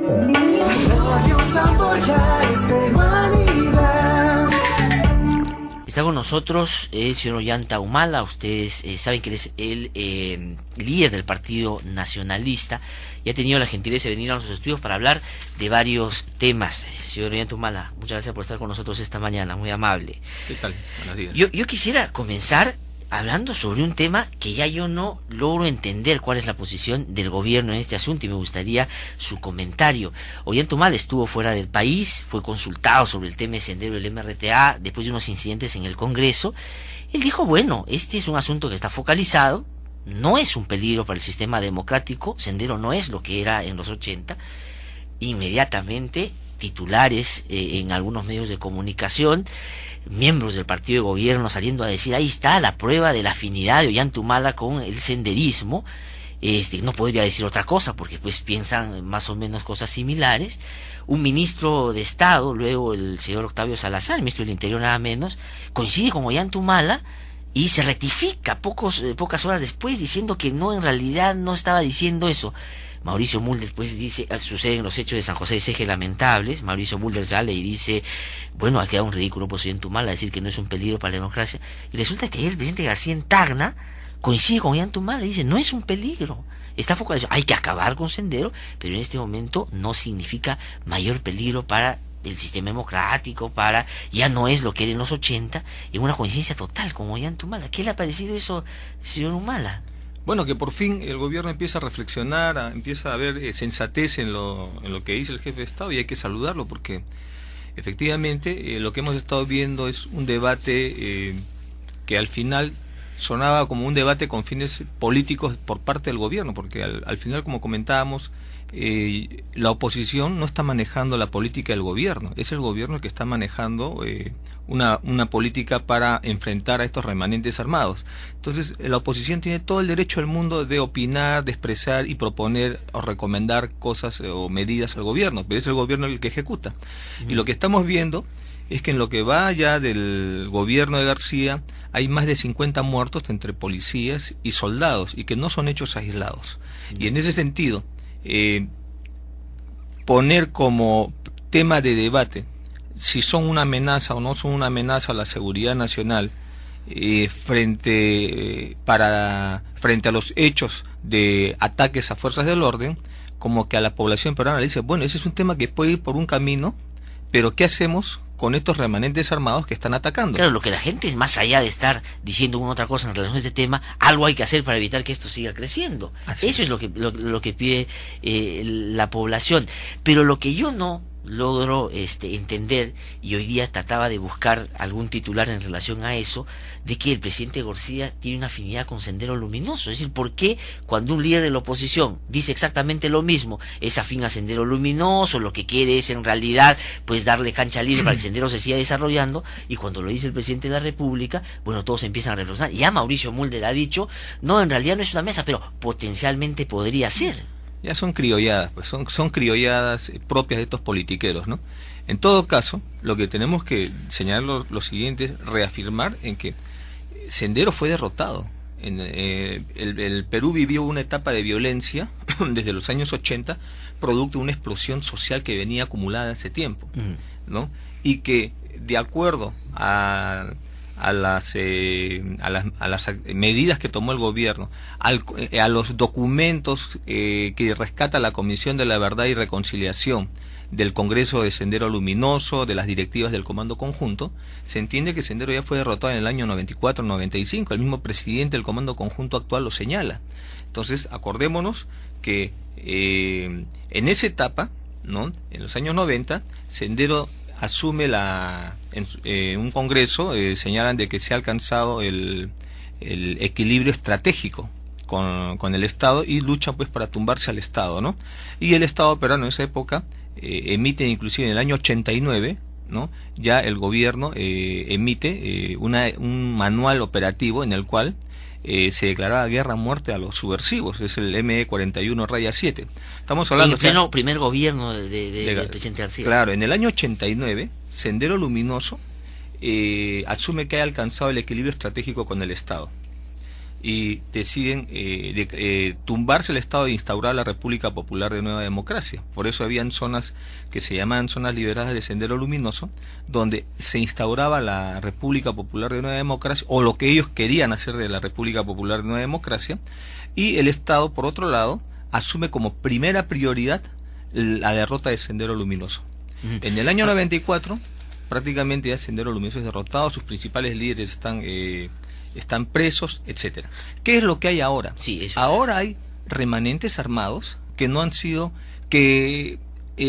Radio Samboyana es peruanidad. Está con nosotros el señor Ollanta Humala. Ustedes saben que él es el líder del Partido Nacionalista y ha tenido la gentileza de venir a nuestros estudios para hablar de varios temas. Señor Ollanta Humala, muchas gracias por estar con nosotros esta mañana, muy amable. ¿Qué tal? Buenos días. Yo quisiera comenzar hablando sobre un tema que ya yo no logro entender cuál es la posición del gobierno en este asunto y me gustaría su comentario. Ollanta Humala estuvo fuera del país, fue consultado sobre el tema de Sendero del MRTA después de unos incidentes en el Congreso. Él dijo, bueno, este es un asunto que está focalizado, no es un peligro para el sistema democrático, Sendero no es lo que era en los 80. Inmediatamente titulares en algunos medios de comunicación, miembros del partido de gobierno saliendo a decir, ahí está la prueba de la afinidad de Ollanta Humala con el senderismo. No podría decir otra cosa porque pues piensan más o menos cosas similares. Un ministro de Estado, luego el señor Octavio Salazar, ministro del Interior nada menos, coincide con Ollanta Humala y se rectifica pocas horas después diciendo que no, en realidad no estaba diciendo eso. Mauricio Mulder pues dice, suceden los hechos de San José de Ceje lamentables. Mauricio Mulder sale y dice, bueno, ha quedado un ridículo por Ollanta Humala decir que no es un peligro para la democracia. Y resulta que el presidente García en Tacna coincide con Ollanta Humala y dice, no es un peligro, está focalizado, hay que acabar con Sendero, pero en este momento no significa mayor peligro para el sistema democrático, ya no es lo que era en los 80, en una coincidencia total con Ollanta Humala. ¿Qué le ha parecido eso, señor Humala? Bueno, que por fin el gobierno empieza a reflexionar, empieza a ver sensatez en lo que dice el jefe de Estado, y hay que saludarlo porque efectivamente lo que hemos estado viendo es un debate que al final sonaba como un debate con fines políticos por parte del gobierno, porque al final, como comentábamos, la oposición no está manejando la política del gobierno, es el gobierno el que está manejando una política para enfrentar a estos remanentes armados. Entonces la oposición tiene todo el derecho del mundo de opinar, de expresar y proponer o recomendar cosas o medidas al gobierno, pero es el gobierno el que ejecuta. Y lo que estamos viendo es que en lo que va ya del gobierno de García hay más de 50 muertos entre policías y soldados, y que no son hechos aislados. Y en ese sentido, poner como tema de debate si son una amenaza o no son una amenaza a la seguridad nacional frente a los hechos de ataques a fuerzas del orden, como que a la población peruana le dice, bueno, ese es un tema que puede ir por un camino, pero ¿qué hacemos con estos remanentes armados que están atacando? Claro, lo que la gente es, más allá de estar diciendo una otra cosa en relación a este tema, algo hay que hacer para evitar que esto siga creciendo. Eso es lo que pide la población. Pero lo que yo no logro entender, y hoy día trataba de buscar algún titular en relación a eso, de que el presidente García tiene una afinidad con Sendero Luminoso. Es decir, ¿por qué cuando un líder de la oposición dice exactamente lo mismo, es afín a Sendero Luminoso, lo que quiere es en realidad pues darle cancha libre para que Sendero se siga desarrollando, y cuando lo dice el presidente de la República, bueno, todos empiezan a reflexionar? Ya Mauricio Mulder ha dicho, no, en realidad no es una mesa, pero potencialmente podría ser. Ya son criolladas, pues son criolladas propias de estos politiqueros, ¿no? En todo caso, lo que tenemos que señalar lo siguiente es reafirmar en que Sendero fue derrotado. El Perú vivió una etapa de violencia desde los años 80, producto de una explosión social que venía acumulada hace tiempo, ¿no? Y que, de acuerdo a las medidas que tomó el gobierno, a los documentos que rescata la Comisión de la Verdad y Reconciliación del Congreso de Sendero Luminoso, de las directivas del Comando Conjunto, se entiende que Sendero ya fue derrotado en el año 94-95, el mismo presidente del Comando Conjunto actual lo señala. Entonces, acordémonos que en esa etapa, ¿no?, en los años 90, Sendero asume en un congreso, señalan de que se ha alcanzado el equilibrio estratégico con el Estado, y lucha pues para tumbarse al Estado, ¿no? Y el Estado peruano en esa época emite, inclusive en el año 89, ¿no?, ya el gobierno emite un manual operativo en el cual se declaraba guerra a muerte a los subversivos, es el ME-41-7. Estamos hablando... En primer gobierno del presidente García. Claro, en el año 89, Sendero Luminoso asume que ha alcanzado el equilibrio estratégico con el Estado. y deciden tumbarse el Estado e instaurar la República Popular de Nueva Democracia. Por eso habían zonas que se llamaban zonas liberadas de Sendero Luminoso, donde se instauraba la República Popular de Nueva Democracia, o lo que ellos querían hacer de la República Popular de Nueva Democracia, y el Estado, por otro lado, asume como primera prioridad la derrota de Sendero Luminoso. En el año 94, prácticamente ya Sendero Luminoso es derrotado, sus principales líderes están presos, etcétera. ¿Qué es lo que hay ahora? Sí, eso. Ahora hay remanentes armados que no han sido, que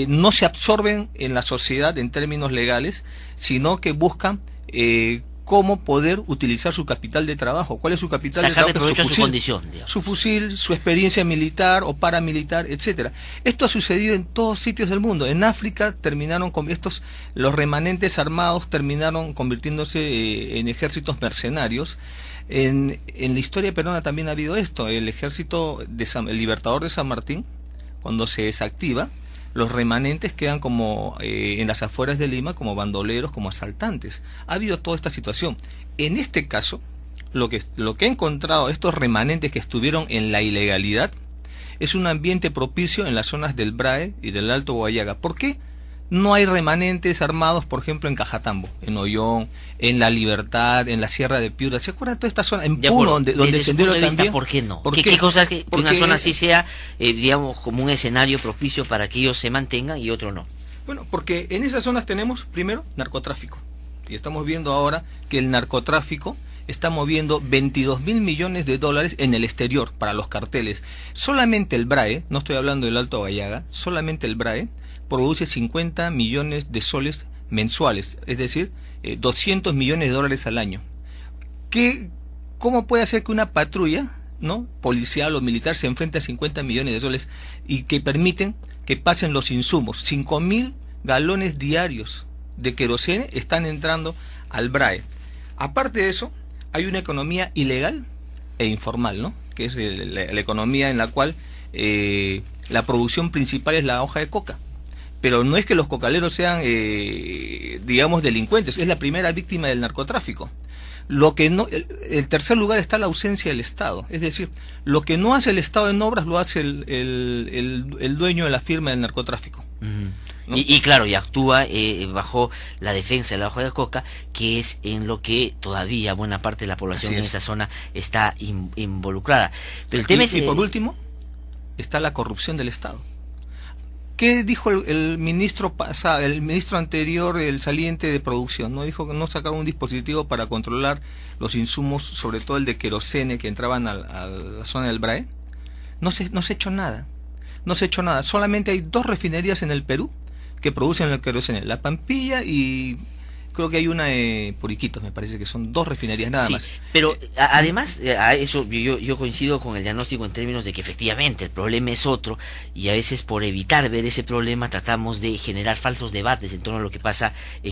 no se absorben en la sociedad en términos legales, sino que buscan cómo poder utilizar su capital de trabajo. ¿Cuál es su capital de trabajo? Sacarle provecho a su condición, digamos. Su fusil, su experiencia militar o paramilitar, etcétera. Esto ha sucedido en todos sitios del mundo. En África terminaron con los remanentes armados terminaron convirtiéndose en ejércitos mercenarios. En la historia peruana también ha habido esto. El ejército el Libertador de San Martín, cuando se desactiva, los remanentes quedan como en las afueras de Lima como bandoleros, como asaltantes. Ha habido toda esta situación. En este caso, lo que he encontrado, estos remanentes que estuvieron en la ilegalidad, es un ambiente propicio en las zonas del BRAE y del Alto Guayaga. ¿Por qué no hay remanentes armados, por ejemplo, en Cajatambo, en Ollón, en La Libertad, en la Sierra de Piura? ¿Se acuerdan de toda esta zona? En Puno, donde Sendero también. ¿Por qué no? ¿Por ¿Qué cosas que porque una zona así sea, digamos, como un escenario propicio para que ellos se mantengan y otro no? Bueno, porque en esas zonas tenemos, primero, narcotráfico. Y estamos viendo ahora que el narcotráfico está moviendo 22.000 millones de dólares en el exterior para los carteles. Solamente el BRAE, no estoy hablando del Alto Guayaga, solamente el BRAE produce 50 millones de soles mensuales, es decir, 200 millones de dólares al año. ¿Cómo puede hacer que una patrulla, ¿no?, policial o militar se enfrente a 50 millones de soles y que permiten que pasen los insumos? 5.000 galones diarios de querosene están entrando al BRAE. Aparte de eso, hay una economía ilegal e informal, ¿no?, que es la economía en la cual la producción principal es la hoja de coca. Pero no es que los cocaleros sean, digamos, delincuentes, es la primera víctima del narcotráfico. Lo que no, el tercer lugar está la ausencia del Estado, es decir, lo que no hace el Estado en obras lo hace el dueño de la firma del narcotráfico. ¿No? Y claro, y actúa bajo la defensa de la hoja de coca, que es en lo que todavía buena parte de la población en esa zona está involucrada. Pero el tema es, y por último, está la corrupción del Estado. ¿Qué dijo el ministro pasado, el ministro anterior, el saliente de producción? No dijo que no sacaron un dispositivo para controlar los insumos, sobre todo el de querosene que entraban a la zona del BRAE. No se ha hecho nada. No se ha hecho nada. Solamente hay 2 refinerías en el Perú que producen el querosene, La Pampilla y creo que hay una por Iquitos, me parece que son 2 refinerías nada más. Pero además, a eso yo coincido con el diagnóstico en términos de que efectivamente el problema es otro, y a veces por evitar ver ese problema tratamos de generar falsos debates en torno a lo que pasa